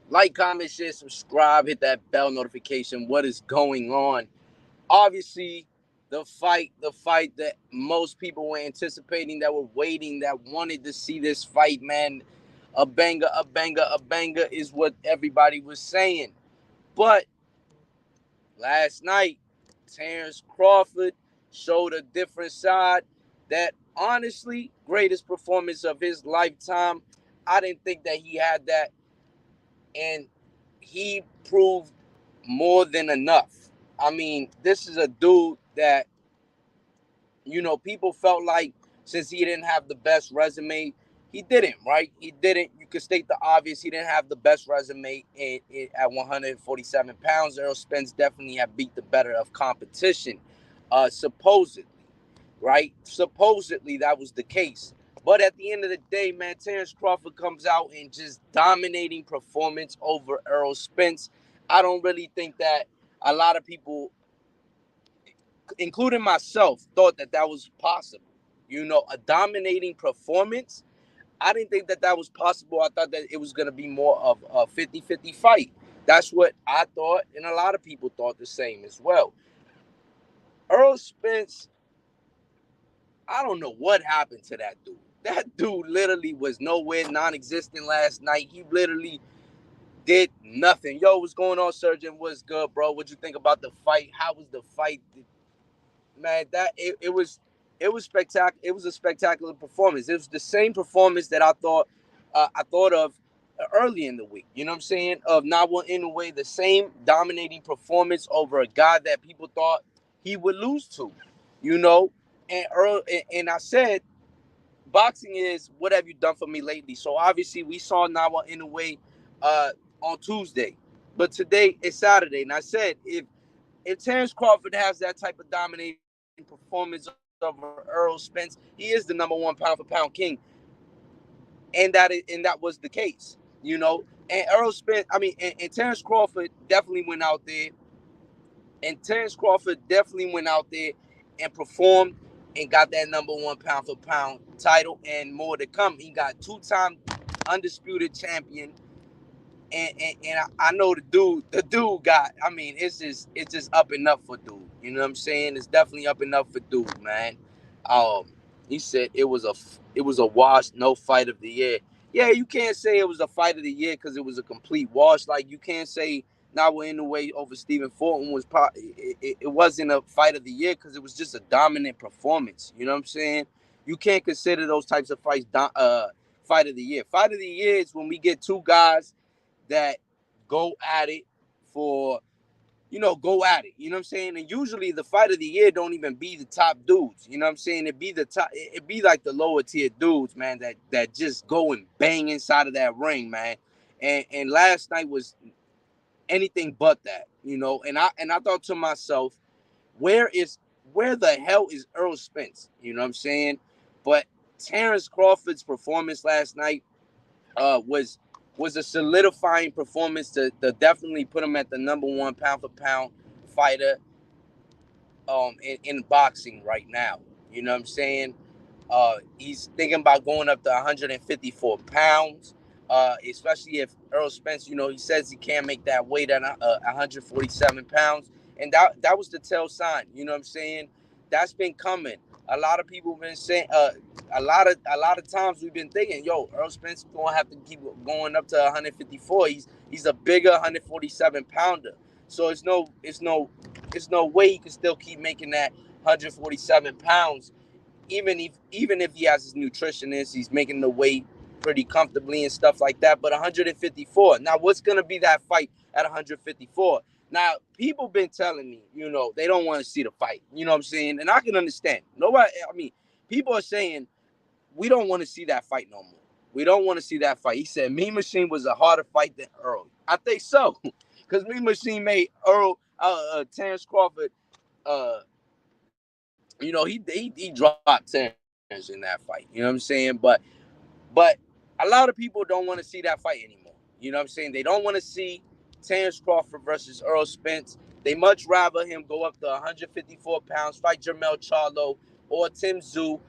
Like, comment, share, subscribe, hit that bell notification. What is going on? Obviously, the fight that most people were anticipating, that were waiting, that wanted to see this fight, man. A banger, a banger, a banger is what everybody was saying. But last night, Terence Crawford showed a different side that honestly, greatest performance of his lifetime. I didn't think that he had that, and he proved more than enough. I mean, this is a dude that, people felt like since he didn't have the best resume, he didn't, right? He didn't. You could state the obvious. He didn't have the best resume at 147 pounds. Errol Spence definitely had beat the better of competition, supposedly, right? Supposedly that was the case. But at the end of the day, man, Terence Crawford comes out in just dominating performance over Errol Spence. I don't really think that a lot of people, including myself, thought that that was possible. A dominating performance. I didn't think that that was possible. I thought that it was going to be more of a 50-50 fight. That's what I thought, and a lot of people thought the same as well. Earl Spence, I don't know what happened to that dude. That dude literally was nowhere, non-existent last night. He literally did nothing. Yo, what's going on, Surgeon? What's good, bro? What'd you think about the fight? How was the fight? Man, it was spectacular. It was a spectacular performance. It was the same performance that I thought of early in the week. You know what I'm saying? Of Nawa Inoue, the same dominating performance over a guy that people thought he would lose to. You know, and I said, boxing is what have you done for me lately. So obviously we saw Nawa Inoue uh, on Tuesday, but today is Saturday, and I said if Terence Crawford has that type of dominating performance over Earl Spence, he is the number one pound for pound king, and that was the case, And Earl Spence, and Terence Crawford definitely went out there, and Terence Crawford definitely went out there and performed and got that number one pound for pound title and more to come. He got two-time undisputed champion, and I know the dude got. I mean, it's just up and up for dude. You know what I'm saying? It's definitely up and up for dude, man. Um, he said it was a wash, no fight of the year. Yeah, you can't say it was a fight of the year because it was a complete wash. Like you can't say now we're in the way over Stephen Fulton it wasn't a fight of the year because it was just a dominant performance. You know what I'm saying? You can't consider those types of fights fight of the year. Fight of the year is when we get two guys that go at it for go at it. You know what I'm saying? And usually the fight of the year don't even be the top dudes. You know what I'm saying? It be like the lower tier dudes, man, that just go and bang inside of that ring, man. And last night was anything but that, And I thought to myself, where is where the hell is Earl Spence? You know what I'm saying? But Terence Crawford's performance last night was a solidifying performance to definitely put him at the number one pound for pound fighter in boxing right now. You know what I'm saying? He's thinking about going up to 154 pounds, especially if Earl Spence, he says he can't make that weight at 147 pounds. And that was the tell sign. You know what I'm saying? That's been coming. A lot of people have been saying, a lot of times we've been thinking, yo, Earl Spence is gonna have to keep going up to 154. He's a bigger 147 pounder. So it's no way he can still keep making that 147 pounds even if he has his nutritionist, he's making the weight pretty comfortably and stuff like that. But 154. Now, what's gonna be that fight at 154? Now, people been telling me, they don't want to see the fight. You know what I'm saying? And I can understand. Nobody. I mean, people are saying we don't want to see that fight no more. We don't want to see that fight. He said Mean Machine was a harder fight than Earl. I think so, because Mean Machine made Terence Crawford. Uh, he dropped Terence in that fight. You know what I'm saying? But a lot of people don't want to see that fight anymore. You know what I'm saying? They don't want to see Terence Crawford versus Earl Spence. They much rather him go up to 154 pounds, fight Jermell Charlo or Tim Tszyu,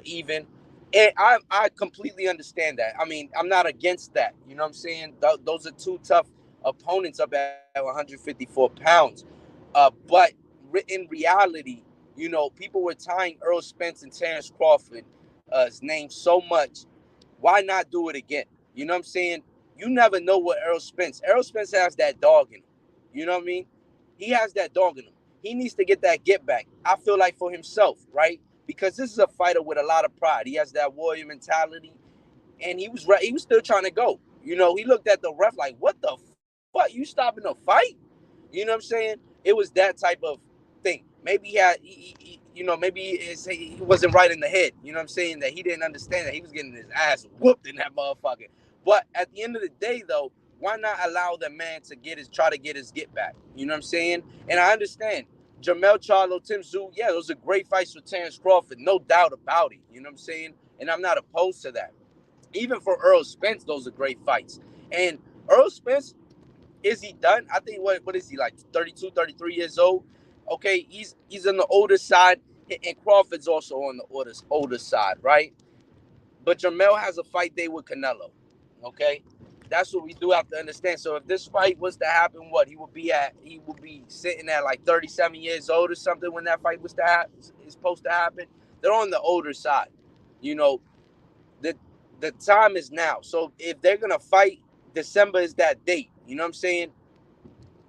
even. And I completely understand that. I mean, I'm not against that. You know what I'm saying? Those are two tough opponents up at 154 pounds. But in reality, you know, people were tying Earl Spence and Terence Crawford's name so much. Why not do it again? You know what I'm saying? You never know what Errol Spence has that dog in him. You know what I mean? He has that dog in him. He needs to get that get back. I feel like for himself, right? Because this is a fighter with a lot of pride. He has that warrior mentality, and he was right. He was still trying to go. You know, he looked at the ref like, "What the fuck? You stopping the fight?" You know what I'm saying? It was that type of thing. Maybe you know, maybe he wasn't right in the head. You know what I'm saying? That he didn't understand that he was getting his ass whooped in that motherfucker. But at the end of the day, though, why not allow the man to try to get his get back? You know what I'm saying? And I understand Jermell Charlo, Tim Tszyu, yeah, those are great fights for Terence Crawford, no doubt about it. You know what I'm saying? And I'm not opposed to that. Even for Earl Spence, those are great fights. And Earl Spence, is he done? I think what is he, like 32, 33 years old? Okay, he's on the older side, and Crawford's also on the older side, right? But Jermell has a fight day with Canelo. Okay, that's what we do have to understand. So if this fight was to happen, what he would be sitting at like 37 years old or something when that fight was to happen, is supposed to happen. They're on the older side. You know, the the time is now. So if they're gonna fight, December is that date. You know what I'm saying?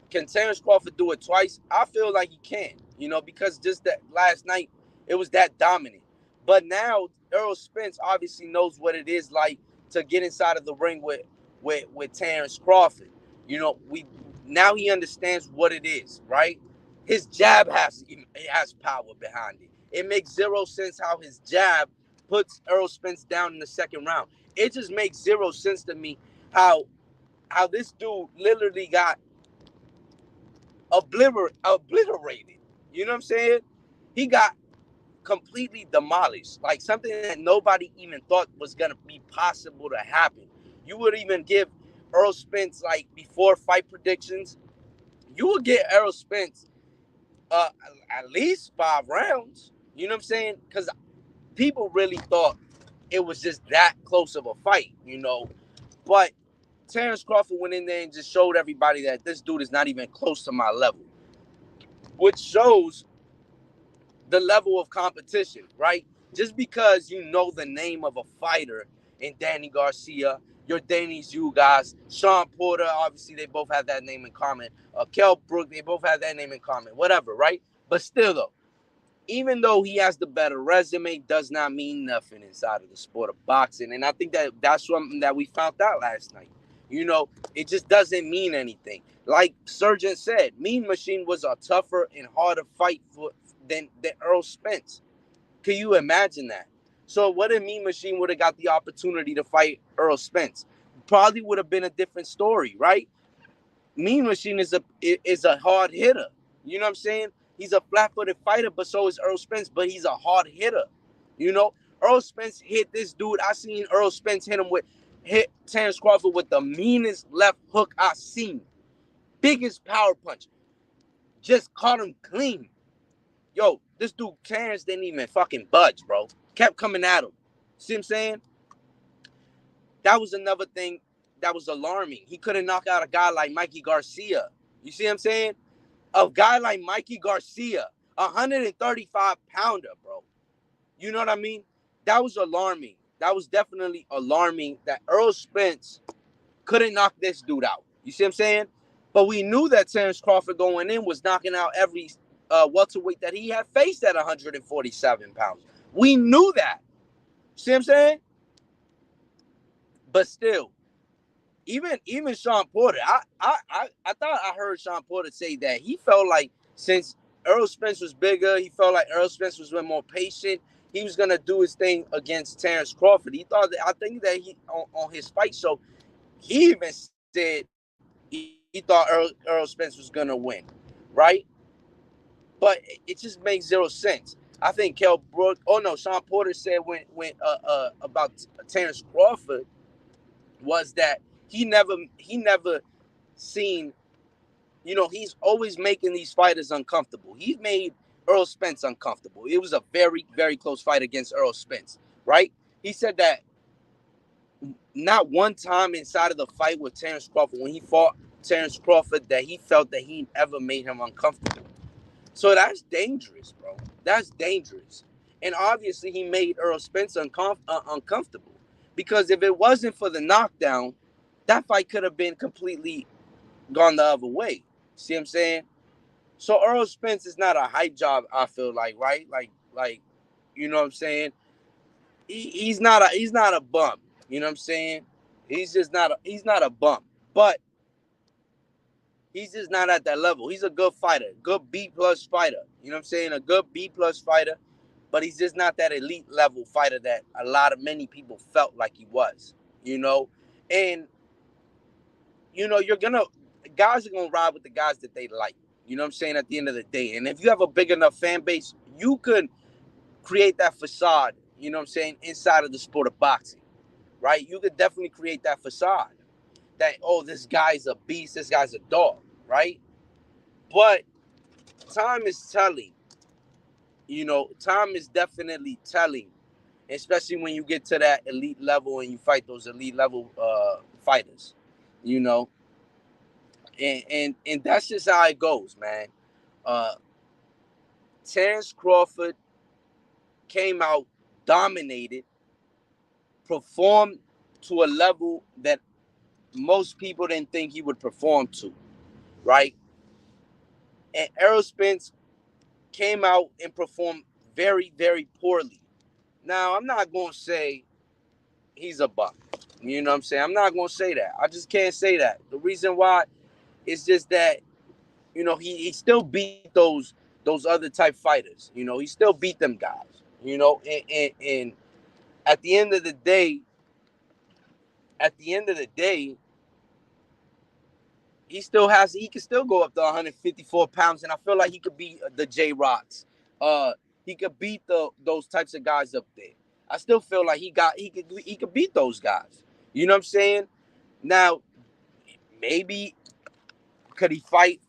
Can Terence Crawford do it twice? I feel like he can, you know, because just that last night, it was that dominant. But now Earl Spence obviously knows what it is like to get inside of the ring with Terence Crawford. You know, we now he understands what it is, right? His jab has power behind it. It makes zero sense how his jab puts Earl Spence down in the second round. It just makes zero sense to me how this dude literally got obliterated. You know what I'm saying? He got completely demolished, like something that nobody even thought was gonna be possible to happen. You would even give Earl Spence, like, before fight predictions, you would get Earl Spence uh at least 5 rounds. You know what I'm saying? Because people really thought it was just that close of a fight, you know. But Terence Crawford went in there and just showed everybody that this dude is not even close to my level, which shows the level of competition, right? Just because you know the name of a fighter in Danny Garcia, your Danny's, you guys, Sean Porter, obviously they both have that name in common. Kell Brook, they both have that name in common, whatever, right? But still, though, even though he has the better resume, does not mean nothing inside of the sport of boxing. And I think that that's something that we found out last night. You know, it just doesn't mean anything. Like Surgeon said, Mean Machine was a tougher and harder fight than Earl Spence. Can you imagine that? So what if Mean Machine would have got the opportunity to fight Earl Spence? Probably would have been a different story, right? Mean Machine is a hard hitter. You know what I'm saying? He's a flat-footed fighter, but so is Earl Spence. But he's a hard hitter. You know, Earl Spence hit this dude. I seen Earl Spence hit Terence Crawford with the meanest left hook I seen. Biggest power punch. Just caught him clean. Yo, this dude Terence didn't even fucking budge, bro. Kept coming at him. See what I'm saying? That was another thing that was alarming. He couldn't knock out a guy like Mikey Garcia. You see what I'm saying? A guy like Mikey Garcia, 135 pounder, bro. You know what I mean? That was alarming. That was definitely alarming that Earl Spence couldn't knock this dude out. You see what I'm saying? But we knew that Terence Crawford going in was knocking out every welterweight that he had faced at 147 pounds. We knew that. See what I'm saying? But still, even Sean Porter, I thought I heard Sean Porter say that he felt like since Earl Spence was bigger, he felt like Earl Spence was more patient. He was gonna do his thing against Terence Crawford. He thought that I think that he on his fight show, he even said he thought Earl Spence was gonna win, right? But it just makes zero sense. I think Kell Brook, Sean Porter said when about Terence Crawford was that he never seen, he's always making these fighters uncomfortable. He made Earl Spence uncomfortable. It was a very, very close fight against Earl Spence, right? He said that not one time inside of the fight with Terence Crawford, when he fought Terence Crawford, that he felt that he ever made him uncomfortable. So that's dangerous, bro. That's dangerous. And obviously, he made Earl Spence uncomfortable. Because if it wasn't for the knockdown, that fight could have been completely gone the other way. See what I'm saying? So Earl Spence is not a hype job, I feel like, right? Like, you know what I'm saying? He's not a bum. You know what I'm saying? He's not a bum. But he's just not at that level. He's a good fighter, good B plus fighter. You know what I'm saying? A good B plus fighter, but he's just not that elite level fighter that a lot of many people felt like he was. You know, and you're gonna guys are gonna ride with the guys that they like. You know what I'm saying? At the end of the day, and if you have a big enough fan base, you could create that facade. You know what I'm saying? Inside of the sport of boxing, right? You could definitely create that facade. That, oh, this guy's a beast, this guy's a dog, right? But time is telling. Time is definitely telling, especially when you get to that elite level and you fight those elite level fighters. You know, and that's just how it goes, man. Uh, Terence Crawford came out, dominated, performed to a level that most people didn't think he would perform to, right? And Errol Spence came out and performed very, very poorly. Now, I'm not going to say he's a buck. You know what I'm saying? I'm not going to say that. I just can't say that. The reason why is just that, he still beat those other type fighters. He still beat them guys. And at the end of the day, at the end of the day, he can still go up to 154 pounds, and I feel like he could beat the J Rocks. He could beat those types of guys up there. I still feel like he could beat those guys. You know what I'm saying? Now, maybe could he fight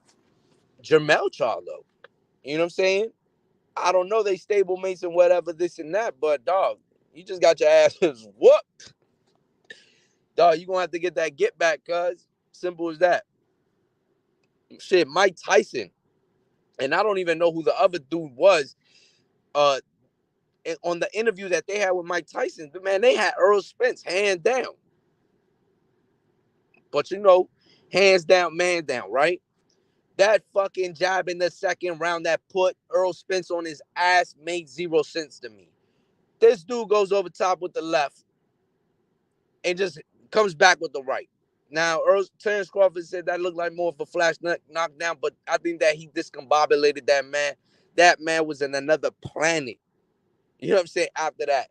Jermell Charlo? You know what I'm saying? I don't know. They stable mates and whatever, this and that, but dog, you just got your asses whooped. Dog, you gonna have to get that get back, cuz. Simple as that. Shit, Mike Tyson. And I don't even know who the other dude was. Uh, on the interview that they had with Mike Tyson, man, they had Earl Spence hands down. But hands down, man down, right? That fucking jab in the second round that put Earl Spence on his ass made 0 sense to me. This dude goes over top with the left and just comes back with the right. Now, Terence Crawford said that looked like more of a flash knockdown, but I think that he discombobulated that man. That man was in another planet. You know what I'm saying? After that.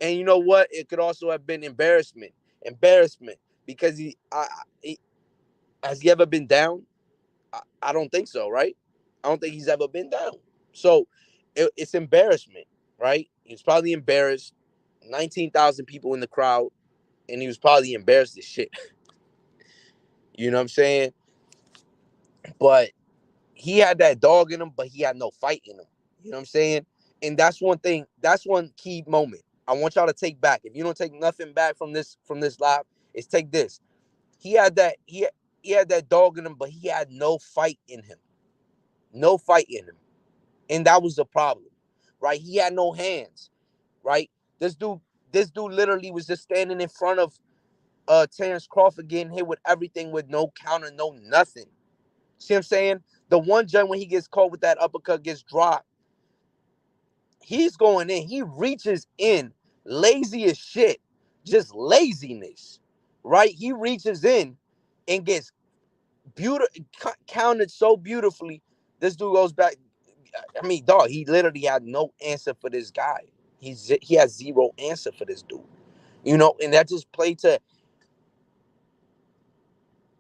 And you know what? It could also have been embarrassment. Embarrassment. Because has he ever been down? I don't think so, right? I don't think he's ever been down. So it's embarrassment, right? He's probably embarrassed. 19,000 people in the crowd, and he was probably embarrassed as shit. You know what I'm saying? But he had that dog in him, but he had no fight in him. You know what I'm saying? And that's one thing. That's one key moment I want y'all to take back. If you don't take nothing back from this live, is take this. He had that he had that dog in him, but he had no fight in him. No fight in him. And that was the problem. Right? He had no hands. Right? This dude literally was just standing in front of Terence Crawford getting hit with everything with no counter, no nothing. See what I'm saying? The one jump when he gets caught with that uppercut gets dropped. He's going in. He reaches in, lazy as shit. Just laziness, right? He reaches in and gets counted so beautifully. This dude goes back. I mean, dog, he literally had no answer for this guy. He has zero answer for this dude. And that just played to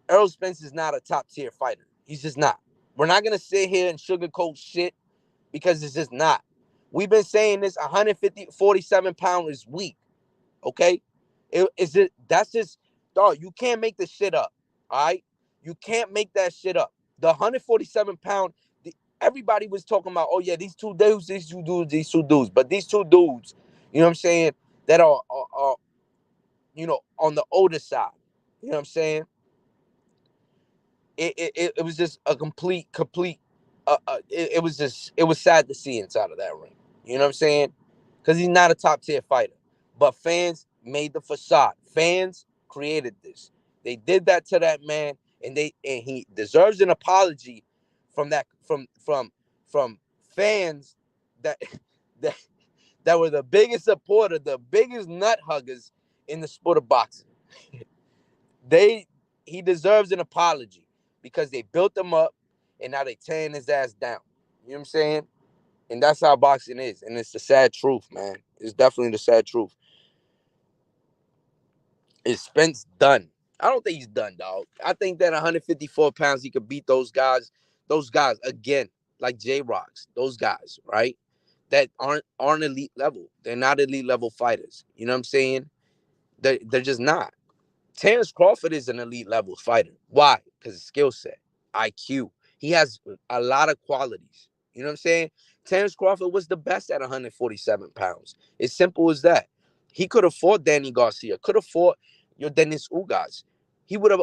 Errol Spence is not a top tier fighter. He's just not. We're not gonna sit here and sugarcoat shit because it's just not. We've been saying this 47 pound is weak. Okay? That's just dog, you can't make this shit up. All right? You can't make that shit up. The 147 pound, everybody was talking about, oh yeah, these two dudes. But these two dudes, you know what I'm saying? that are on the older side. You know what I'm saying? It was just a complete. It was just it was sad to see inside of that ring. You know what I'm saying? Because he's not a top tier fighter, but fans made the facade. Fans created this. They did that to that man, and he deserves an apology from that from fans that that that were the biggest supporter, the biggest nut huggers in the sport of boxing. They He deserves an apology because they built him up and now they tearing his ass down. You know what I'm saying? And that's how boxing is. And it's the sad truth, man. It's definitely the sad truth. Is Spence done? I don't think he's done, dog. I think that 154 pounds he could beat those guys again, like J Rocks, those guys, right? That aren't elite level. They're not elite level fighters. You know what I'm saying? They're just not. Terence Crawford is an elite level fighter. Why? Because his skill set, IQ. He has a lot of qualities. You know what I'm saying? Terence Crawford was the best at 147 pounds. It's simple as that. He could have fought Danny Garcia, could have fought your Dennis Ugas. He would have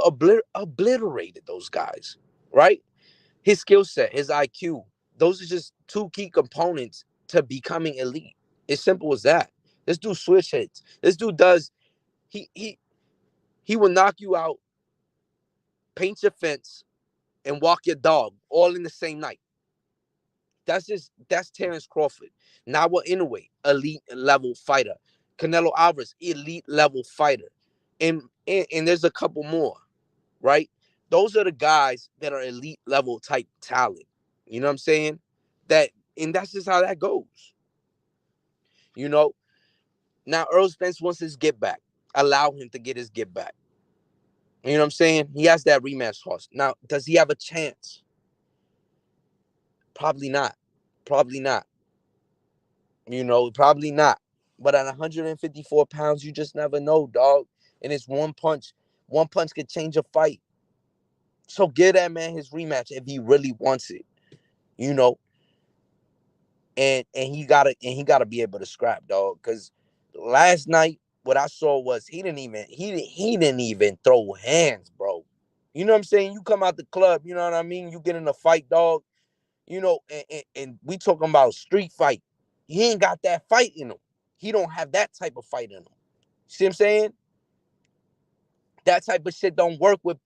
obliterated those guys, right? His skill set, his IQ, those are just two key components to becoming elite. It's simple as that. This dude switch hits. This dude does. He he he will knock you out, paint your fence, and walk your dog all in the same night. That's Terence Crawford. Nawa Inoue, elite level fighter. Canelo Alvarez, elite level fighter. And there's a couple more, right? Those are the guys that are elite level type talent. You know what I'm saying? That and that's just how that goes. You know. Now Earl Spence wants his get back. Allow him to get his get back. You know what I'm saying? He has that rematch horse. Now, does he have a chance? Probably not. Probably not. Probably not. But at 154 pounds, you just never know, dog. And it's one punch. One punch could change a fight. So give that man his rematch if he really wants it. You know, and he gotta be able to scrap, dog. Because last night, what I saw was he didn't even throw hands, bro. You know what I'm saying? You come out the club, you know what I mean? You get in a fight, dog. And we talking about street fight. He ain't got that fight in him. He don't have that type of fight in him. See what I'm saying? That type of shit don't work with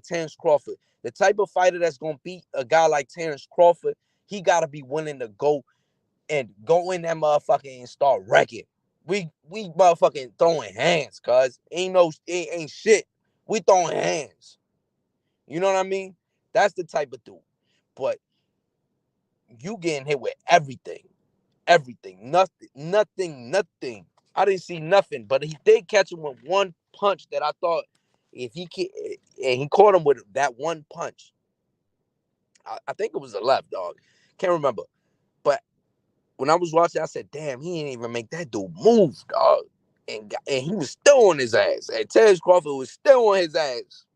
Terence Crawford. The type of fighter that's gonna beat a guy like Terence Crawford, he gotta be willing to go in that motherfucker and start wrecking. We motherfucking throwing hands, cuz ain't shit. We throwing hands. You know what I mean? That's the type of dude. But you getting hit with everything. Everything. Nothing. I didn't see nothing, but he did catch him with one punch that I thought if he can, and he caught him with that one punch. I think it was a left, dog. Can't remember. But when I was watching, I said, damn, he didn't even make that dude move, dog. And he was still on his ass. And Terence Crawford was still on his ass.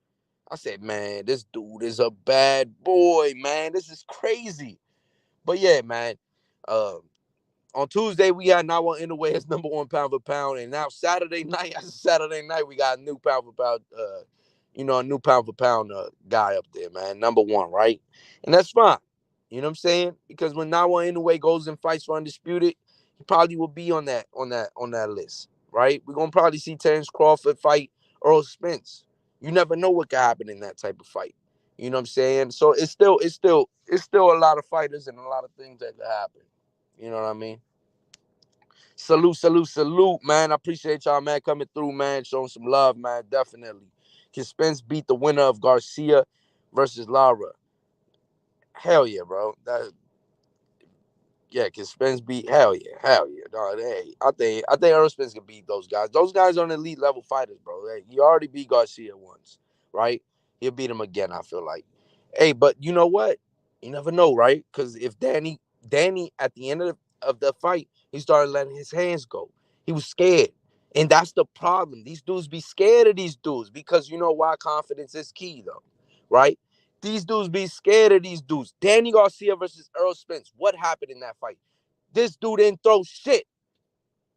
I said, man, this dude is a bad boy, man. This is crazy. But yeah, man. Um, on Tuesday, we had Nawa Inoue as number one pound for pound. And now Saturday night, we got a new pound for pound, a new pound for pound guy up there, man. Number one, right? And that's fine. You know what I'm saying? Because when Nawa Inoue goes and fights for Undisputed, he probably will be on that list, right? We're gonna probably see Terence Crawford fight Earl Spence. You never know what could happen in that type of fight. You know what I'm saying? So it's still a lot of fighters and a lot of things that could happen. You know what I mean? Salute, man. I appreciate y'all, man, coming through, man, showing some love, man. Definitely. Can Spence beat the winner of Garcia versus Lara? Hell yeah, bro. Yeah, can Spence beat? Hell yeah, dog. Hey, I think Earl Spence can beat those guys. Those guys are elite level fighters, bro. Hey, he already beat Garcia once, right? He'll beat him again. I feel like. Hey, but you know what? You never know, right? Because if Danny at the end of the fight, he started letting his hands go. He was scared, and that's the problem. These dudes be scared of these dudes because you know why? Confidence is key, though, right? These dudes be scared of these dudes. Danny Garcia versus Earl Spence. What happened in that fight? This dude didn't throw shit.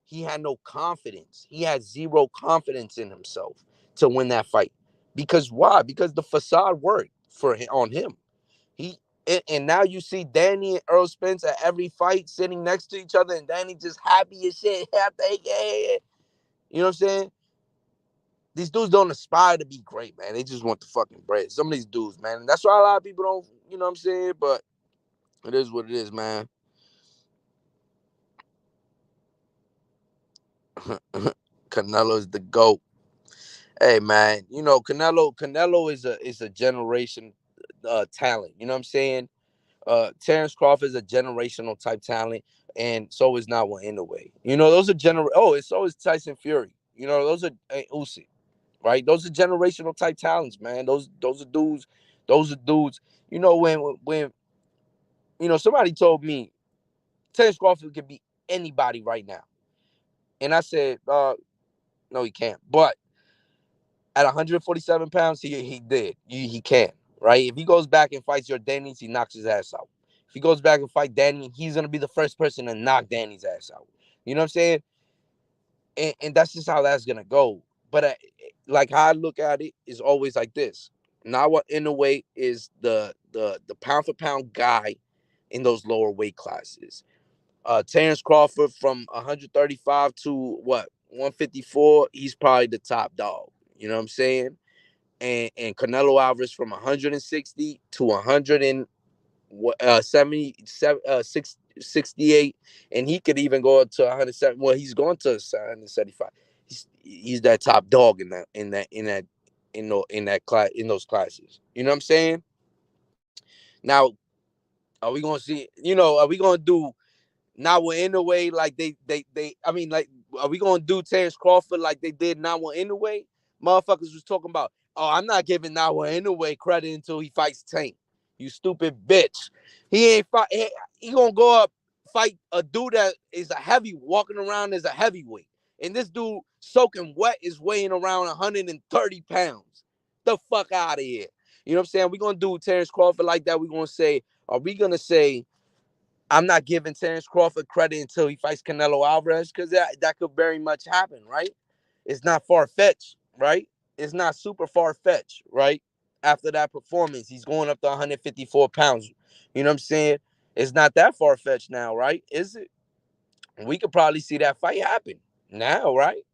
he had no confidence. He had zero confidence in himself to win that fight. Because why? Because the facade worked for him, on him. He and now you see Danny and Earl Spence at every fight sitting next to each other, and Danny just happy as shit. You know what I'm saying? These dudes don't aspire to be great, man. They just want the fucking bread. Some of these dudes, man. And that's why a lot of people don't, you know what I'm saying? But it is what it is, man. Canelo's the GOAT. Hey, man, you know, Canelo is a generation talent. You know what I'm saying? Terence Crawford is a generational type talent, and so is Nwa Inoue. You know, those are it's so is Tyson Fury. You know, those are Usyk, right? Those are generational type talents, man. Those are dudes. Those are dudes. You know, when you know somebody told me Terence Crawford could be anybody right now, and I said, no, he can't. But at 147 pounds, he did. He can, right? If he goes back and fights your Danny's, he knocks his ass out. If he goes back and fight Danny, he's gonna be the first person to knock Danny's ass out. You know what I'm saying? And that's just how that's gonna go. But like how I look at it is always like this. Nawa Inoue is the pound for pound guy in those lower weight classes. Terence Crawford from 135 to what 154, he's probably the top dog. You know what I'm saying? And Canelo Alvarez from 160 to 68, and he could even go up to 107. Well, he's going to 175. He's that top dog in that class in those classes. You know what I'm saying? Now, are we gonna see? You know, are we gonna do not in a way like they I mean, like, are we gonna do Terence Crawford like they did Nawa Inoue? Motherfuckers was talking about, oh, I'm not giving Nawa Inoue credit until he fights Tank. You stupid bitch. He ain't fight. He gonna go up fight a dude that is a heavy walking around as a heavyweight, and this dude soaking wet is weighing around 130 pounds. The fuck out of here. You know what I'm saying? We gonna do Terence Crawford like that. We gonna say, are we gonna say I'm not giving Terence Crawford credit until he fights Canelo Alvarez? Because that could very much happen, right? It's not far-fetched, right? It's not super far-fetched, right? After that performance, he's going up to 154 pounds. You know what I'm saying? It's not that far-fetched now, right? Is it? We could probably see that fight happen now, right?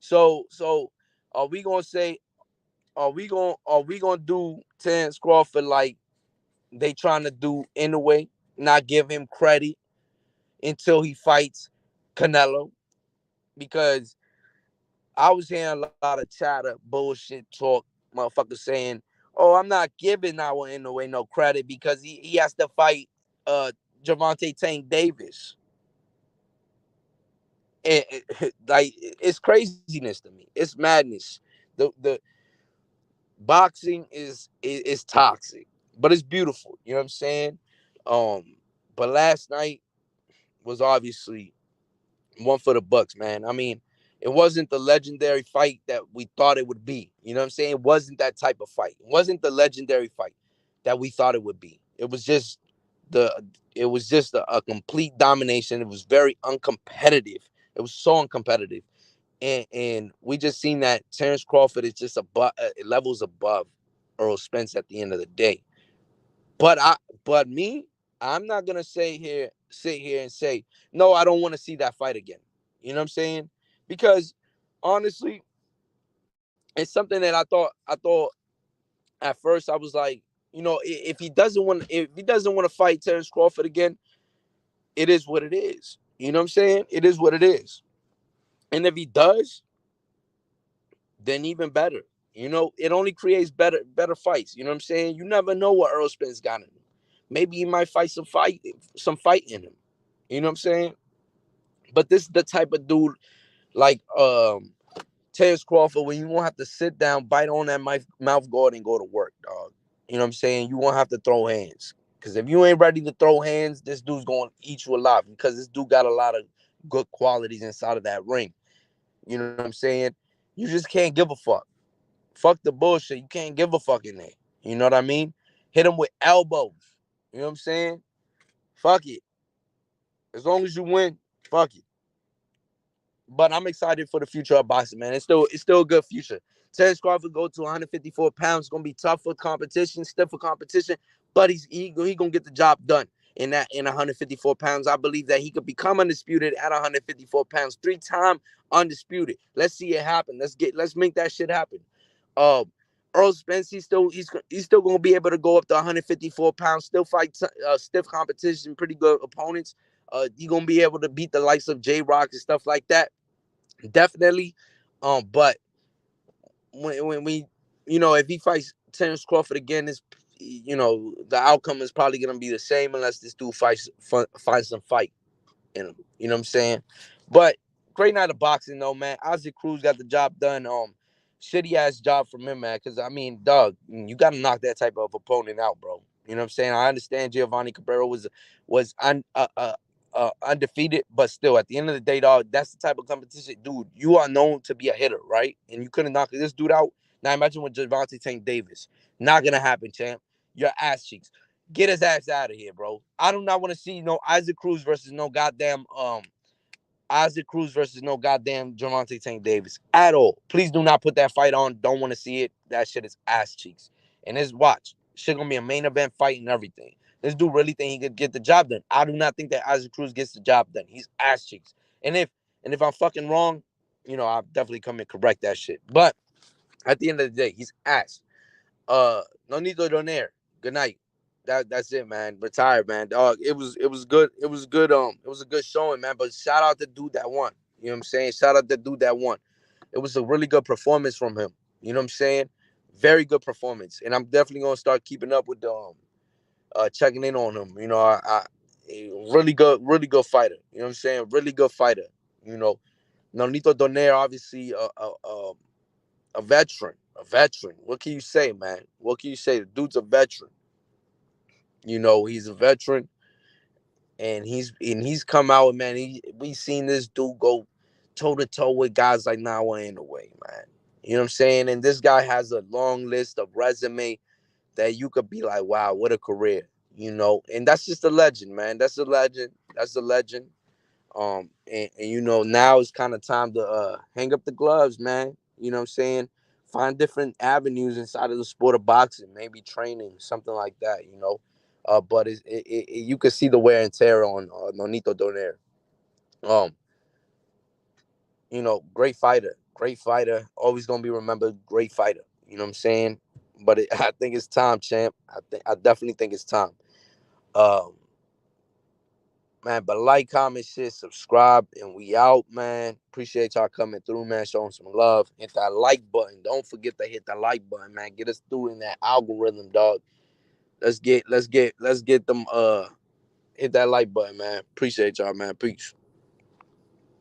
So are we gonna say, are we gonna do Terence Crawford like they trying to do in a way, not give him credit until he fights Canelo? Because I was hearing a lot of chatter, bullshit talk, motherfuckers saying, "Oh, I'm not giving Nawa Inoue no credit because he has to fight Gervonta Tank Davis." Like, it's craziness to me. It's madness. The boxing is toxic, but it's beautiful. You know what I'm saying? But last night was obviously one for the Bucks, man. I mean, it wasn't the legendary fight that we thought it would be. You know what I'm saying? It wasn't that type of fight. It wasn't the legendary fight that we thought it would be. The it was just a complete domination. It was very uncompetitive. It was so uncompetitive. And we just seen that Terence Crawford is just above levels above Earl Spence at the end of the day. But me, I'm not gonna sit here and say, no, I don't want to see that fight again. You know what I'm saying? Because honestly, it's something that I thought at first. I was like, you know, if he doesn't want to fight Terence Crawford again, it is what it is. You know what I'm saying? It is what it is. And if he does, then even better. You know, it only creates better fights. You know what I'm saying? You never know what Earl Spence got in him. Maybe he might fight some fight in him. You know what I'm saying? But this is the type of dude like Terence Crawford when you won't have to sit down, bite on that mouth guard, and go to work, dog. You know what I'm saying? You won't have to throw hands. Because if you ain't ready to throw hands, this dude's going to eat you alive. Because this dude got a lot of good qualities inside of that ring. You know what I'm saying? You just can't give a fuck. Fuck the bullshit. You can't give a fuck in there. You know what I mean? Hit him with elbows. You know what I'm saying? Fuck it. As long as you win, fuck it. But I'm excited for the future of boxing, man. It's still a good future. Terence Crawford go to 154 pounds. It's gonna be tough for competition, stiff for competition, but he gonna get the job done in 154 pounds. I believe that he could become undisputed at 154 pounds, 3-time undisputed. Let's see it happen. Let's make that shit happen. Uh, Earl Spence, he's still gonna be able to go up to 154 pounds, still fight stiff competition, pretty good opponents. He gonna be able to beat the likes of J Rock and stuff like that. Definitely. But when we, if he fights Terence Crawford again, is the outcome is probably gonna be the same unless this dude finds some fight in him. You know what I'm saying? But great night of boxing though, man. Isaac Cruz got the job done. Shitty ass job from him, man. Because I mean, dog, you got to knock that type of opponent out, bro. You know what I'm saying? I understand Giovanni Cabrera was undefeated, but still, at the end of the day, dog, that's the type of competition, dude. You are known to be a hitter, right? And you couldn't knock this dude out. Now imagine with Gervonta Tank Davis. Not gonna happen, champ. Your ass cheeks. Get his ass out of here, bro. I do not want to see no Isaac Cruz versus no goddamn Gervonta Tank Davis at all. Please do not put that fight on. Don't want to see it. That shit is ass cheeks. And this watch. Shit gonna be a main event fight and everything. This dude really think he could get the job done. I do not think that Isaac Cruz gets the job done. He's ass cheeks. And if I'm fucking wrong, I'll definitely come and correct that shit. But at the end of the day, he's ass. Nonito Donaire. Good night. That's it, man. Retired, man. Dog. It was good. It was a good showing, man. But shout out the dude that won. You know what I'm saying? Shout out the dude that won. It was a really good performance from him. You know what I'm saying? Very good performance. And I'm definitely gonna start keeping up with the checking in on him. Really good fighter. You know what I'm saying? Really good fighter. You know, Nonito Donaire, obviously a veteran. A veteran. What can you say, man? What can you say? The dude's a veteran. He's a veteran, and he's come out, man. We seen this dude go toe to toe with guys like Nawa in the way, man. You know what I'm saying? And this guy has a long list of resume that you could be like, wow, what a career. And that's just a legend, man. That's a legend. That's a legend. And now it's kind of time to hang up the gloves, man. You know what I'm saying? Find different avenues inside of the sport of boxing, maybe training, something like that. But you can see the wear and tear on Nonito Donaire. Um, great fighter, always gonna be remembered, great fighter. You know what I'm saying? But I think it's time, champ. I definitely think it's time. Um, Man, but like, comment, shit, subscribe, and we out, man. Appreciate y'all coming through, man, showing some love. Hit that like button. Don't forget to hit that like button, man. Get us through in that algorithm, dog. Let's get them hit that like button, man. Appreciate y'all, man. Peace.